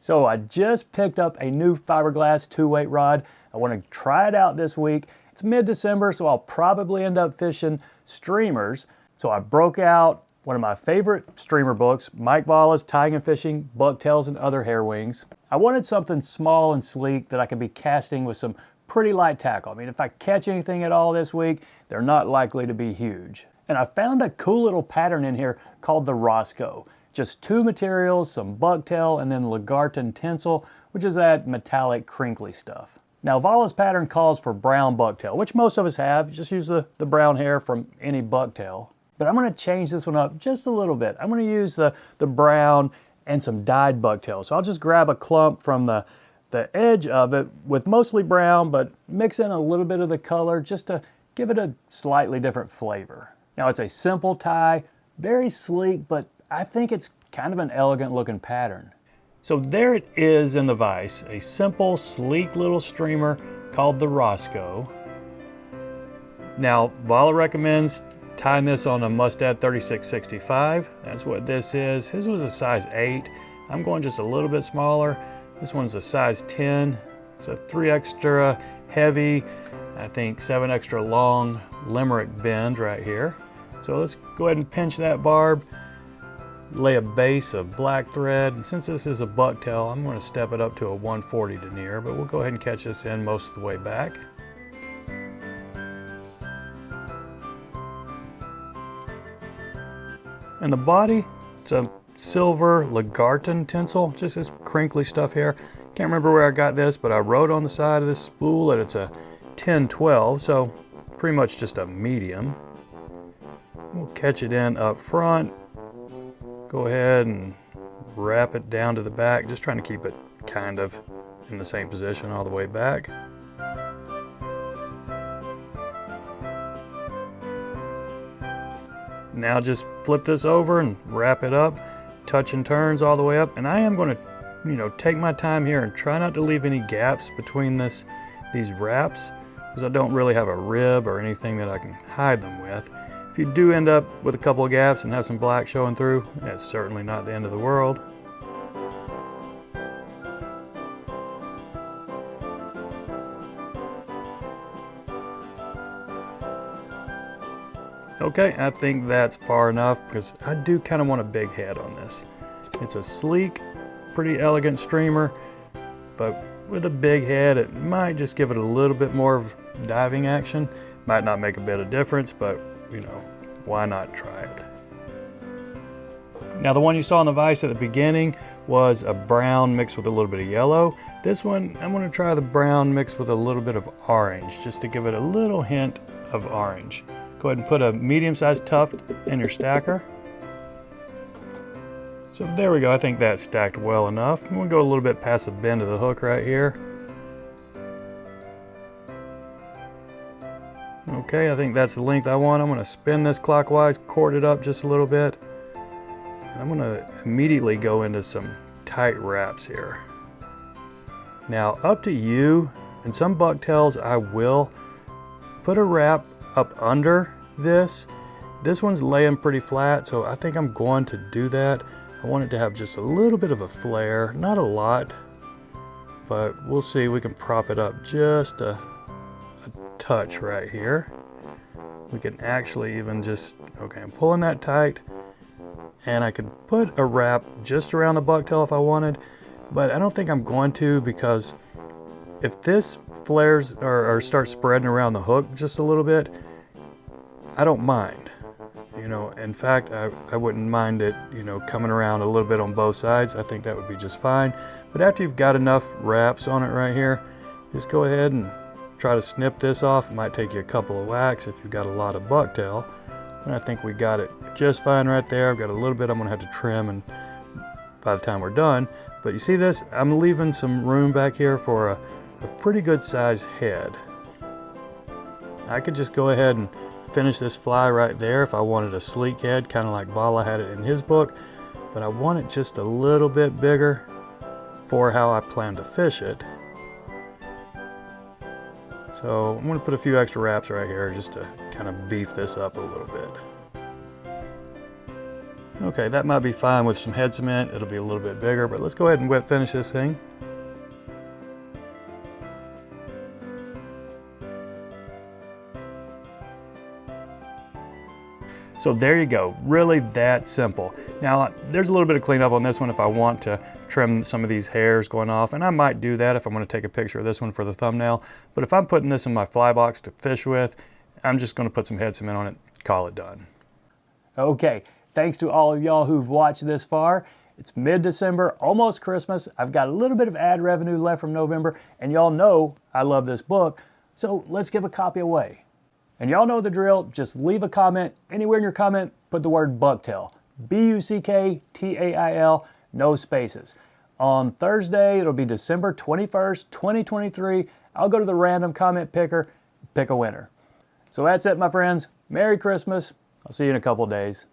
So I just picked up a new fiberglass 2-weight rod. I want to try it out this week. It's mid-December, so I'll probably end up fishing streamers. So I broke out one of my favorite streamer books, Mike Valla's Tying and Fishing, Bucktails and Other Hair Wings. I wanted something small and sleek that I could be casting with some pretty light tackle. I mean, if I catch anything at all this week, they're not likely to be huge. And I found a cool little pattern in here called the Roscoe. Just 2 materials, some bucktail, and then Largatun tinsel, which is that metallic crinkly stuff. Now Valla's pattern calls for brown bucktail, which most of us have. Just use the brown hair from any bucktail. But I'm going to change this one up just a little bit. I'm going to use the brown and some dyed bucktail. So I'll just grab a clump from the edge of it with mostly brown, but mix in a little bit of the color just to give it a slightly different flavor. Now it's a simple tie, very sleek, but I think it's kind of an elegant looking pattern. So there it is in the vise, a simple, sleek little streamer called the Roscoe. Now, Valla recommends tying this on a Mustad 3665. That's what this is. His was a size 8. I'm going just a little bit smaller. This one's a size 10. It's a 3 extra heavy, I think 7 extra long limerick bend right here. So let's go ahead and pinch that barb. Lay a base of black thread, and since this is a bucktail, I'm going to step it up to a 140 denier, but we'll go ahead and catch this in most of the way back. And the body, it's a silver Largatun tinsel, just this crinkly stuff here. Can't remember where I got this, but I wrote on the side of this spool that it's a 10-12, so pretty much just a medium. We'll catch it in up front. Go ahead and wrap it down to the back, just trying to keep it kind of in the same position all the way back. Now just flip this over and wrap it up, touch and turns all the way up. And I am going to, take my time here and try not to leave any gaps between these wraps, because I don't really have a rib or anything that I can hide them with. If you do end up with a couple of gaps and have some black showing through, that's certainly not the end of the world. Okay, I think that's far enough because I do kind of want a big head on this. It's a sleek, pretty elegant streamer, but with a big head, it might just give it a little bit more of diving action. Might not make a bit of difference, but why not try it? Now the one you saw in the vise at the beginning was a brown mixed with a little bit of yellow. This one, I'm going to try the brown mixed with a little bit of orange, just to give it a little hint of orange. Go ahead and put a medium-sized tuft in your stacker. So there we go, I think that's stacked well enough. I'm going to go a little bit past the bend of the hook right here. Okay, I think that's the length I want. I'm going to spin this clockwise, cord it up just a little bit. And I'm going to immediately go into some tight wraps here. Now, up to you. In some bucktails, I will put a wrap up under this. This one's laying pretty flat, so I think I'm going to do that. I want it to have just a little bit of a flare, not a lot, but we'll see. We can prop it up just a touch right here. We can actually even just, okay, I'm pulling that tight, and I could put a wrap just around the bucktail if I wanted, but I don't think I'm going to, because if this flares or starts spreading around the hook just a little bit, I don't mind. In fact, I wouldn't mind it, coming around a little bit on both sides. I think that would be just fine. But after you've got enough wraps on it right here, just go ahead and try to snip this off. It might take you a couple of whacks if you've got a lot of bucktail. And I think we got it just fine right there. I've got a little bit I'm going to have to trim and by the time we're done. But you see this? I'm leaving some room back here for a pretty good size head. I could just go ahead and finish this fly right there if I wanted a sleek head, kind of like Valla had it in his book, but I want it just a little bit bigger for how I plan to fish it. So I'm going to put a few extra wraps right here just to kind of beef this up a little bit. Okay, that might be fine with some head cement. It'll be a little bit bigger, but let's go ahead and wet finish this thing. So there you go, really that simple. Now, there's a little bit of cleanup on this one if I want to trim some of these hairs going off, and I might do that if I'm gonna take a picture of this one for the thumbnail. But if I'm putting this in my fly box to fish with, I'm just gonna put some head cement on it, call it done. Okay, thanks to all of y'all who've watched this far. It's mid-December, almost Christmas. I've got a little bit of ad revenue left from November, and y'all know I love this book, so let's give a copy away. And y'all know the drill, just leave a comment. Anywhere in your comment, put the word Bucktail. B-U-C-K-T-A-I-L, no spaces. On Thursday, it'll be December 21st, 2023. I'll go to the random comment picker, pick a winner. So that's it, my friends. Merry Christmas. I'll see you in a couple days.